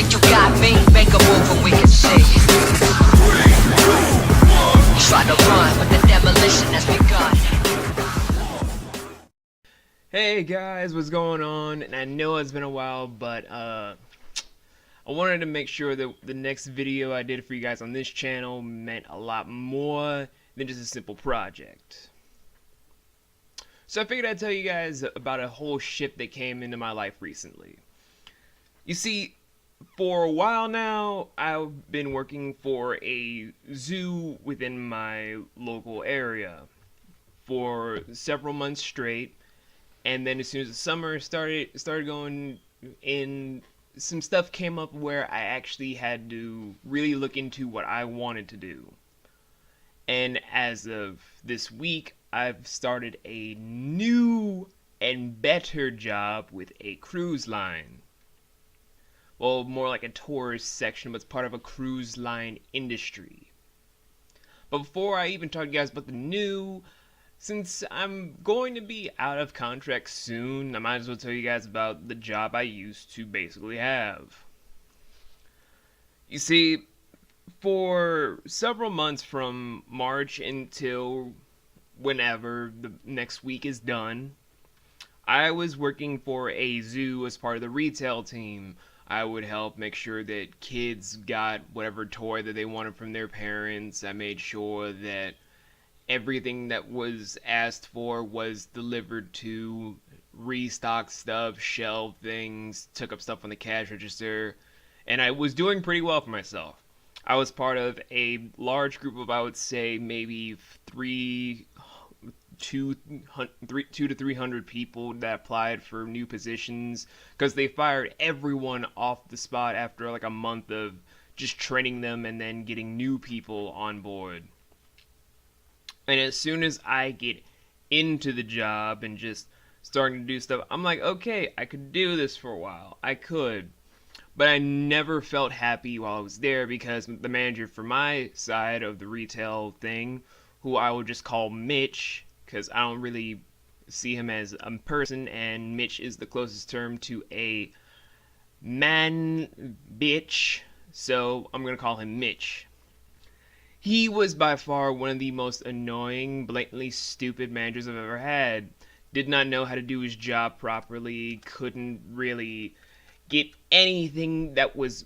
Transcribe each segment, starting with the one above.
think you got me? Make a move and we can see. Try to run, but the demolition has begun. Hey guys, what's going on? And I know it's been a while, but I wanted to make sure that the next video I did for you guys on this channel meant a lot more than just a simple project. So I figured I'd tell you guys about a whole shift that came into my life recently. You see, for a while now, I've been working for a zoo within my local area for several months straight, and then as soon as the summer started going in, some stuff came up where I actually had to really look into what I wanted to do. And as of this week, I've started a new and better job with a cruise line. Well, more like a tourist section, but it's part of a cruise line industry. But before I even talk to you guys about the new, since I'm going to be out of contract soon, I might as well tell you guys about the job I used to basically have. You see, for several months from March until whenever the next week is done, I was working for a zoo as part of the retail team. I would help make sure that kids got whatever toy that they wanted from their parents. I made sure that everything that was asked for was delivered to, restock stuff, shelve things, took up stuff on the cash register, and I was doing pretty well for myself. I was part of a large group of, I would say, maybe 200 to 300 people that applied for new positions, because they fired everyone off the spot after like a month of just training them and then getting new people on board. And as soon as I get into the job and just starting to do stuff, I'm like, okay, I could do this for a while. I could. But I never felt happy while I was there, because the manager for my side of the retail thing, who I will just call Mitch, because I don't really see him as a person, and Mitch is the closest term to a man bitch, so I'm going to call him Mitch. He was by far one of the most annoying, blatantly stupid managers I've ever had. Did not know how to do his job properly, couldn't really get anything that was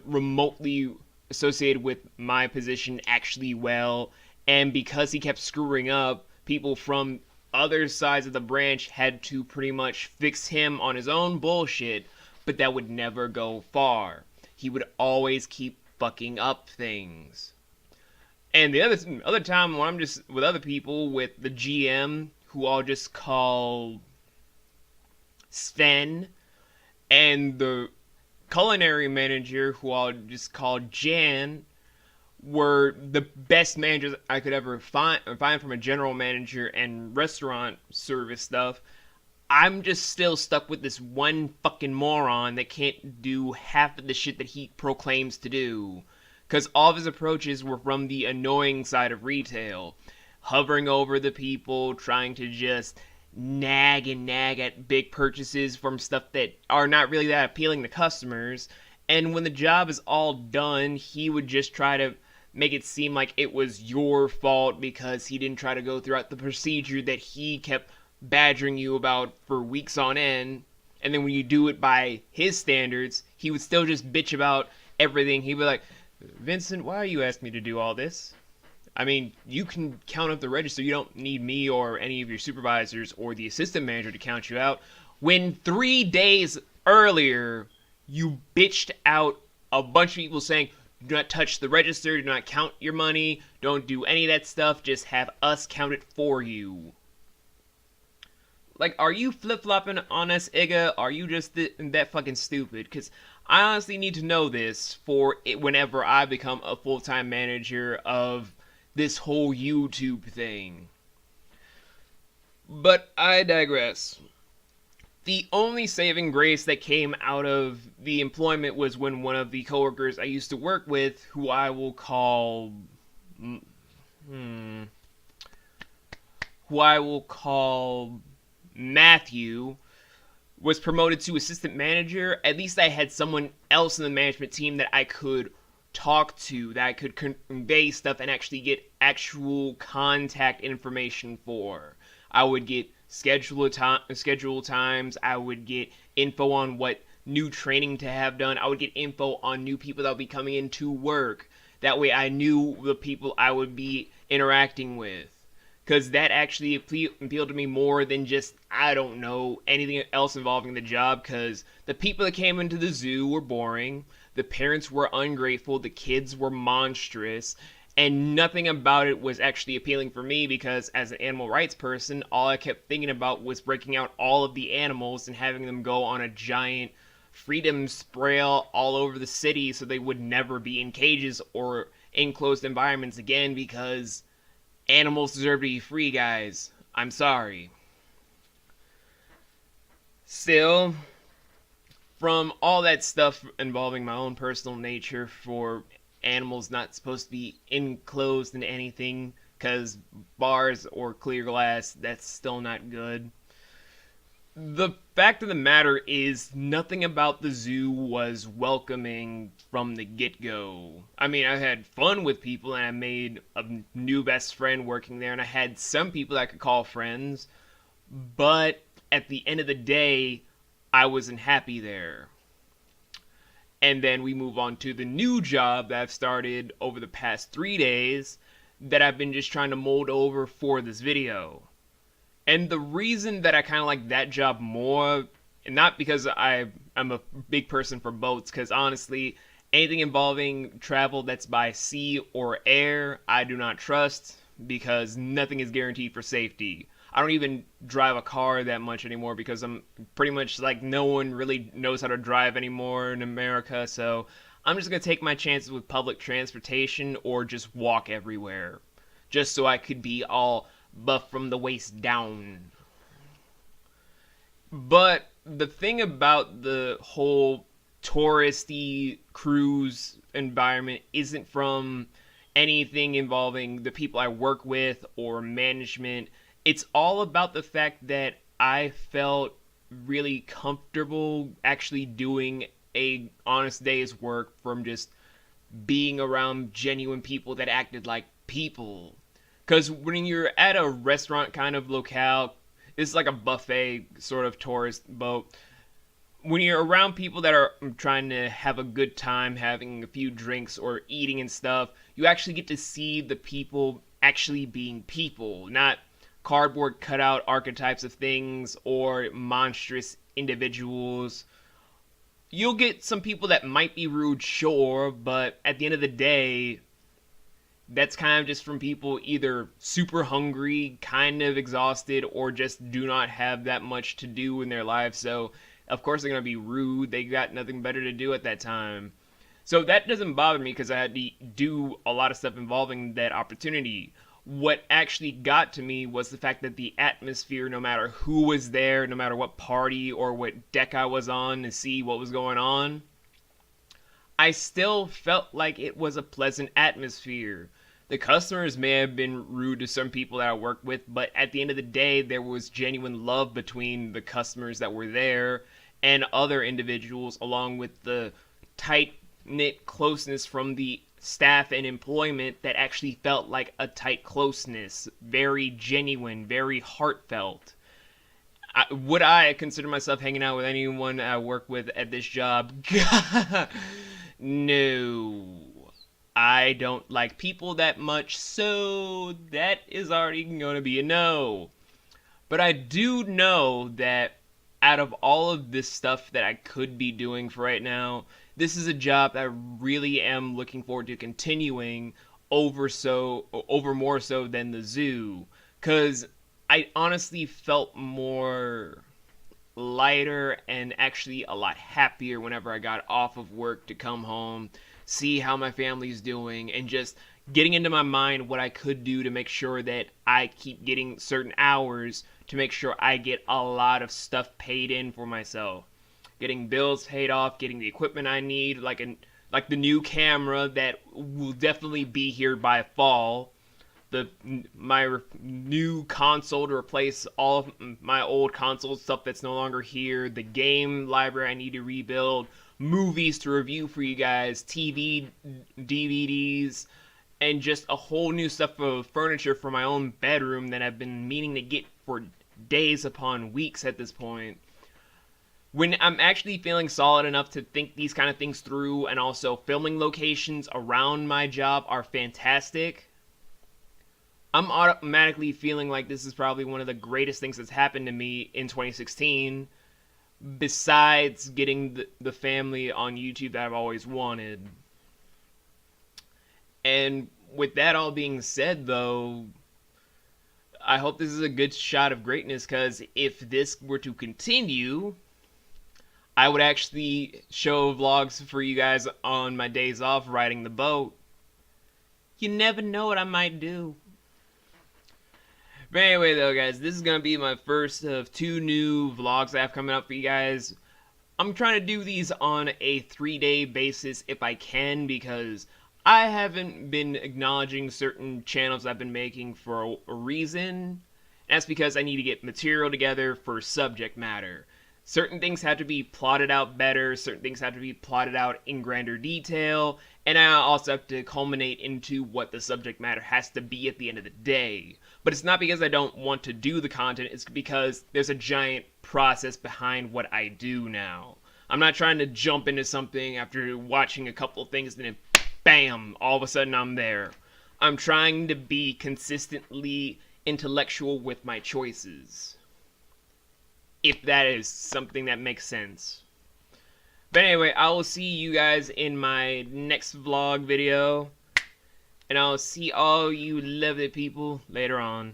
remotely associated with my position actually well, and because he kept screwing up, people from other sides of the branch had to pretty much fix him on his own bullshit, but that would never go far. He would always keep fucking up things. And the other time when I'm just with other people, with the GM, who I'll just call Sven, and the culinary manager, who I'll just call Jan, were the best managers I could ever find from a general manager and restaurant service stuff. I'm just still stuck with this one fucking moron that can't do half of the shit that he proclaims to do. Because all of his approaches were from the annoying side of retail. Hovering over the people, trying to just nag at big purchases from stuff that are not really that appealing to customers. And when the job is all done, he would just try to make it seem like it was your fault because he didn't try to go throughout the procedure that he kept badgering you about for weeks on end. And then when you do it by his standards, he would still just bitch about everything. He'd be like, Vincent, why are you asking me to do all this? I mean, you can count up the register. You don't need me or any of your supervisors or the assistant manager to count you out. When 3 days earlier, you bitched out a bunch of people saying, do not touch the register, do not count your money, don't do any of that stuff, just have us count it for you. Like, are you flip-flopping on us, Igga? Are you just that fucking stupid? Because I honestly need to know this for whenever I become a full-time manager of this whole YouTube thing. But I digress. The only saving grace that came out of the employment was when one of the coworkers I used to work with, who I will call Matthew, was promoted to assistant manager, at least I had someone else in the management team that I could talk to, that I could convey stuff and actually get actual contact information for. I would get schedule times, I would get info on what new training to have done, I would get info on new people that would be coming into work. That way I knew the people I would be interacting with. Because that actually appealed to me more than just, I don't know, anything else involving the job. Because the people that came into the zoo were boring, the parents were ungrateful, the kids were monstrous, and nothing about it was actually appealing for me, because as an animal rights person, all I kept thinking about was breaking out all of the animals and having them go on a giant freedom sprawl all over the city so they would never be in cages or enclosed environments again, because animals deserve to be free, guys. I'm sorry. Still, from all that stuff involving my own personal nature for animals not supposed to be enclosed in anything, because bars or clear glass, that's still not good. The fact of the matter is, nothing about the zoo was welcoming from the get-go. I mean, I had fun with people, and I made a new best friend working there, and I had some people that I could call friends, but at the end of the day, I wasn't happy there. And then we move on to the new job that I've started over the past 3 days that I've been just trying to mold over for this video. And the reason that I kind of like that job more, and not because I'm a big person for boats, because honestly, anything involving travel that's by sea or air, I do not trust, because nothing is guaranteed for safety. I don't even drive a car that much anymore, because I'm pretty much like, no one really knows how to drive anymore in America, so I'm just going to take my chances with public transportation or just walk everywhere, just so I could be all buff from the waist down. But the thing about the whole touristy cruise environment isn't from anything involving the people I work with or management. It's all about the fact that I felt really comfortable actually doing a honest day's work from just being around genuine people that acted like people. Because when you're at a restaurant kind of locale, it's like a buffet sort of tourist boat. When you're around people that are trying to have a good time, having a few drinks or eating and stuff, you actually get to see the people actually being people, not cardboard cutout archetypes of things or monstrous individuals. You'll get some people that might be rude, sure, but at the end of the day, that's kind of just from people either super hungry, kind of exhausted, or just do not have that much to do in their lives. So, of course, they're going to be rude. They got nothing better to do at that time. So that doesn't bother me, because I had to do a lot of stuff involving that opportunity. What actually got to me was the fact that the atmosphere, no matter who was there, no matter what party or what deck I was on to see what was going on, I still felt like it was a pleasant atmosphere. The customers may have been rude to some people that I worked with, but at the end of the day, there was genuine love between the customers that were there and other individuals, along with the tight-knit closeness from the staff and employment that actually felt like a tight closeness. Very genuine, very heartfelt. Would I consider myself hanging out with anyone I work with at this job? No. I don't like people that much, so that is already going to be a no. But I do know that out of all of this stuff that I could be doing for right now, this is a job that I really am looking forward to continuing over more so than the zoo. Because I honestly felt more lighter and actually a lot happier whenever I got off of work to come home, see how my family's doing, and just getting into my mind what I could do to make sure that I keep getting certain hours to make sure I get a lot of stuff paid in for myself. Getting bills paid off, getting the equipment I need, like the new camera that will definitely be here by fall. my new console to replace all of my old console stuff that's no longer here, the game library I need to rebuild, movies to review for you guys, TV, DVDs, and just a whole new stuff of furniture for my own bedroom that I've been meaning to get for days upon weeks at this point. When I'm actually feeling solid enough to think these kind of things through, and also filming locations around my job are fantastic, I'm automatically feeling like this is probably one of the greatest things that's happened to me in 2016, besides getting the family on YouTube that I've always wanted. And with that all being said, though, I hope this is a good shot of greatness, because if this were to continue, I would actually show vlogs for you guys on my days off riding the boat. You never know what I might do. But anyway, though, guys, this is going to be my first of 2 new vlogs I have coming up for you guys. I'm trying to do these on a 3-day basis if I can, because I haven't been acknowledging certain channels I've been making for a reason. That's because I need to get material together for subject matter. Certain things have to be plotted out better, certain things have to be plotted out in grander detail, and I also have to culminate into what the subject matter has to be at the end of the day. But it's not because I don't want to do the content, it's because there's a giant process behind what I do now. I'm not trying to jump into something after watching a couple of things and then bam, all of a sudden I'm there. I'm trying to be consistently intellectual with my choices, if that is something that makes sense. But anyway, I will see you guys in my next vlog video, and I'll see all you lovely people later on.